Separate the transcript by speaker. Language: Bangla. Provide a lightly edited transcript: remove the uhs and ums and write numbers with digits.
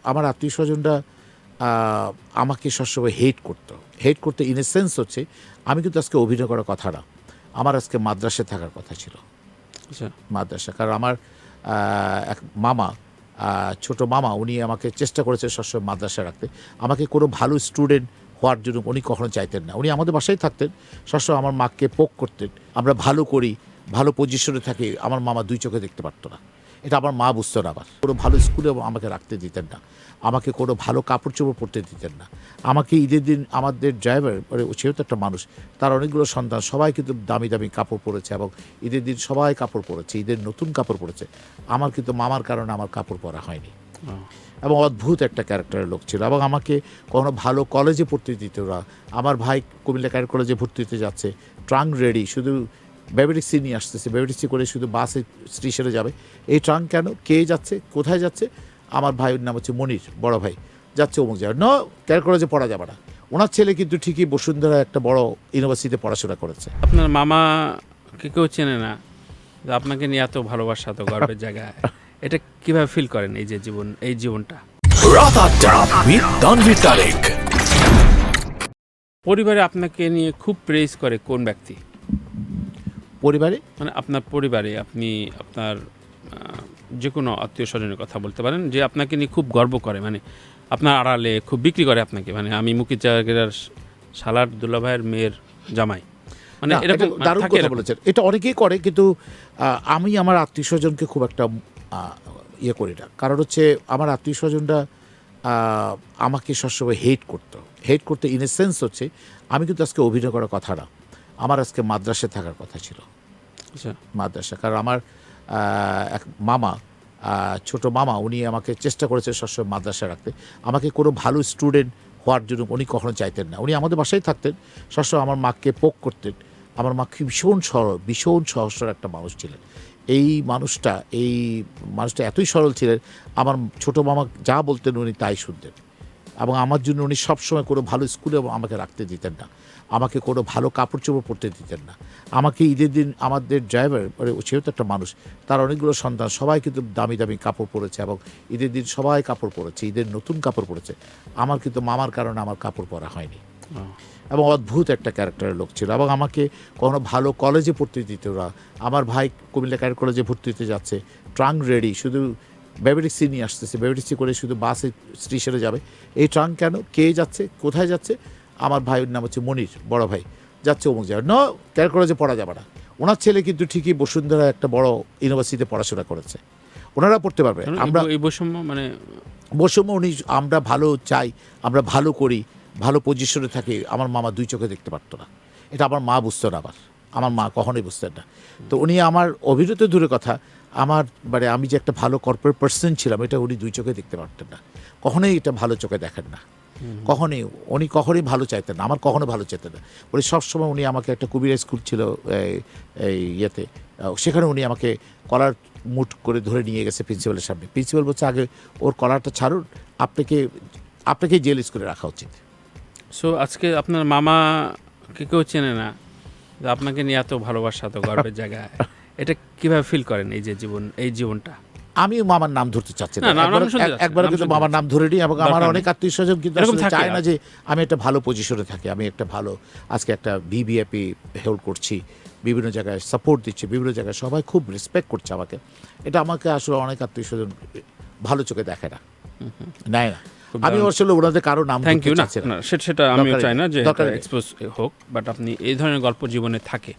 Speaker 1: আমার আত্মীয় স্বজনরা আমাকে সবসময় হেট করতে ইন এ সেন্স হচ্ছে আমি কিন্তু আজকে অভিনয় করার কথা না, আমার আজকে মাদ্রাসায় থাকার কথা ছিল।
Speaker 2: আচ্ছা,
Speaker 1: মাদ্রাসা, কারণ আমার এক মামা, ছোট মামা, উনি আমাকে চেষ্টা করেছে সবসময় মাদ্রাসায় রাখতে। আমাকে কোনো ভালো স্টুডেন্ট হওয়ার জন্য উনি কখনো চাইতেন না। উনি আমাদের বাসায় থাকতেন, সবসময় আমার মাকে পোক করতেন। আমরা ভালো করি, ভালো পজিশনে থাকি, আমার মামা দুই চোখে দেখতে পারতো না। এটা আমার মা বুঝতো না। আবার কোনো ভালো স্কুলে আমাকে রাখতে দিতেন না, আমাকে কোনো ভালো কাপড় চোপড় পরতে দিতেন না। আমাকে ঈদের দিন আমাদের ড্রাইভার, মানে সেও তো একটা মানুষ, তার অনেকগুলো সন্তান, সবাই কিন্তু দামি দামি কাপড় পরেছে এবং ঈদের দিন সবাই কাপড় পরেছে, ঈদের নতুন কাপড় পরেছে। আমার কিন্তু মামার কারণে আমার কাপড় পরা হয়নি। এবং অদ্ভুত একটা ক্যারেক্টারের লোক ছিল, এবং আমাকে কোনো ভালো কলেজে পড়তে দিত না। আমার ভাই কুমিল্লা ক্যাডেট কলেজে ভর্তি হতে যাচ্ছে, ট্রাঙ্ক রেডি, শুধু বেবিটিক্সি নিয়ে আসতেছে, বেবিটিক্সি করে শুধু বাসে স্টেশনে যাবে। এই ট্রাঙ্ক কেন, কে যাচ্ছে, কোথায় যাচ্ছে? আমার ভাইয়ের নাম হচ্ছে মনির, বড় ভাই, যাচ্ছে অমুক যাবে। না, ক্যাডেট কলেজে পড়া যাবে না। ওনার ছেলে কিন্তু ঠিকই বসুন্ধরা একটা বড় ইউনিভার্সিটিতে পড়াশোনা করেছে।
Speaker 2: আপনার মামাকে কেউ চেনে না, যে আপনাকে নিয়ে এত ভালোবাসা, এত গর্বের জায়গায়, এটা কিভাবে ফিল করেন এই জীবনটা?
Speaker 3: রাত ৮টা with তানভীর তারেক।
Speaker 2: পরিবারে আপনাকে নিয়ে খুব প্রেজ করে কোন ব্যক্তি?
Speaker 1: পরিবারে
Speaker 2: মানে আপনার পরিবারে আপনি আপনার যে কোনো আত্মীয় স্বজনের কথা বলতে পারেন, যে আপনাকে নিয়ে খুব গর্ব করে, মানে আপনার আড়ালে খুব বিক্রি করে আপনাকে, মানে আমি মুকিত জাগিরার সালার দুলাভাইয়ের মেয়ের জামাই, মানে
Speaker 1: না,
Speaker 2: এরকম
Speaker 1: এটা দারুণ
Speaker 2: থাকে
Speaker 1: কথা
Speaker 2: এরকম?
Speaker 1: বলেছেন। এটা অনেকেই করে, কিন্তু আমি আমার আত্মীয় স্বজনকে খুব একটা ইয়ে করি না। কারণ হচ্ছে আমার আত্মীয় স্বজনরা আমাকে সবসময় হেট করতে ইন এ সেন্স হচ্ছে আমি কিন্তু আজকে অভিনয় করার কথা না, আমার আজকে মাদ্রাসায় থাকার কথা ছিল।
Speaker 2: আচ্ছা,
Speaker 1: মাদ্রাসা, কারণ আমার এক মামা, ছোট মামা, উনি আমাকে চেষ্টা করেছে সবসময় মাদ্রাসায় রাখতে। আমাকে কোনো ভালো স্টুডেন্ট হওয়ার জন্য উনি কখনো চাইতেন না। উনি আমাদের বাসায় থাকতেন, সবসময় আমার মাকে পোক করতেন। আমার মা কি ভীষণ সহজ একটা মানুষ ছিলেন। এই মানুষটা এতই সরল ছিলেন, আমার ছোট মামা যা বলতেন উনি তাই শুনতেন। এবং আমার জন্য উনি সবসময় কোনো ভালো স্কুলে আমাকে রাখতে দিতেন না, আমাকে কোনো ভালো কাপড় চোপড় পরতে দিতেন না। আমাকে ঈদের দিন আমাদের ড্রাইভার, মানে সেও তো একটা মানুষ, তার অনেকগুলো সন্তান, সবাই কিন্তু দামি দামি কাপড় পরেছে এবং ঈদের দিন সবাই কাপড় পরেছে, ঈদের নতুন কাপড় পরেছে। আমার কিন্তু মামার কারণে আমার কাপড় পরা হয়নি। এবং অদ্ভুত একটা ক্যারেক্টারের লোক ছিল, এবং আমাকে কোনো ভালো কলেজে পড়তে দিত না। আমার ভাই কুমিল্লা ক্যাডেট কলেজে ভর্তি হতে যাচ্ছে, ট্রাঙ্ক রেডি, শুধু বেবিটিক্সি নিয়ে আসতেছে, বেবিটিক্সি করে শুধু বাসে স্টেশনে যাবে। এই ট্রাঙ্ক কেন, কে যাচ্ছে, কোথায় যাচ্ছে? আমার ভাইয়ের নাম হচ্ছে মনির, বড় ভাই, যাচ্ছে অমুক যাবে। না, ক্যাডেট কলেজে পড়া যাবে না। ওনার ছেলে কিন্তু ঠিকই বসুন্ধরা একটা বড় ইউনিভার্সিটিতে পড়াশোনা করেছে, ওনারা পড়তে পারবে। আমরা
Speaker 2: এই বৈষম্য, মানে
Speaker 1: বৈষম্য উনি, আমরা ভালো চাই, আমরা ভালো করি, ভালো পজিশনে থাকি, আমার মামা দুই চোখে দেখতে পারতো না। এটা আমার মা বুঝতো না। আমার মা কখনোই বুঝতেন না। তো উনি আমার অভিনয় দূরের কথা, আমার মানে আমি যে একটা ভালো কর্পোরেট পার্সন ছিলাম, এটা উনি দুই চোখে দেখতে পারতেন না। কখনোই এটা ভালো চোখে দেখেন না, উনি কখনোই ভালো চাইতেন না, আমার কখনো ভালো চাইতেন না। উনি সবসময়, উনি আমাকে একটা কবিরা স্কুল ছিল এই ইয়েতে, সেখানে উনি আমাকে কলার মুঠ করে ধরে নিয়ে গেছে প্রিন্সিপালের সামনে। প্রিন্সিপাল বলছে, আগে ওর কলারটা ছাড়ুন, আপনাকে জেল স্কুলে রাখা উচিত।
Speaker 2: সো আজকে আপনার মামাকে কেউ চেনে না, যে আপনাকে নিয়ে এত ভালোবাসা, এত গর্বের জায়গায়, এটা কিভাবে ফিল করেন এই জীবনটা?
Speaker 1: আমি মামার নাম ধরতে চাচ্ছি না,
Speaker 2: না, নাম শুনতে চাচ্ছি না,
Speaker 1: একবার
Speaker 2: নাম
Speaker 1: কিন্তু
Speaker 2: শুনতে
Speaker 1: মামার নাম ধরে নিই। এবং আমার
Speaker 2: দরকার
Speaker 1: অনেক
Speaker 2: নেই।
Speaker 1: আত্মীয় স্বজন কিন্তু
Speaker 2: এরকম
Speaker 1: আসলে
Speaker 2: থাকে
Speaker 1: চায় না যে আমি একটা ভালো পজিশনে থাকি, আমি একটা ভালো আজকে একটা ভিভিআইপি হেল্প করছি, বিভিন্ন জায়গায় সাপোর্ট দিচ্ছি, বিভিন্ন জায়গায় সবাই খুব রেসপেক্ট করছে আমাকে। এটা আমাকে আসলে অনেক আত্মীয় স্বজন ভালো চোখে দেখে না, নেয় না। আমি আসলে ওনাদের কারো নাম
Speaker 2: থ্যাংক ইউ।
Speaker 1: ধরতে
Speaker 2: না,
Speaker 1: চাচ্ছি না,
Speaker 2: সেটা আমিও চাই না যে
Speaker 1: দরকার নেই।
Speaker 2: এক্সপোজ হোক, বাট আপনি এই ধরনের গল্প জীবনে থাকে।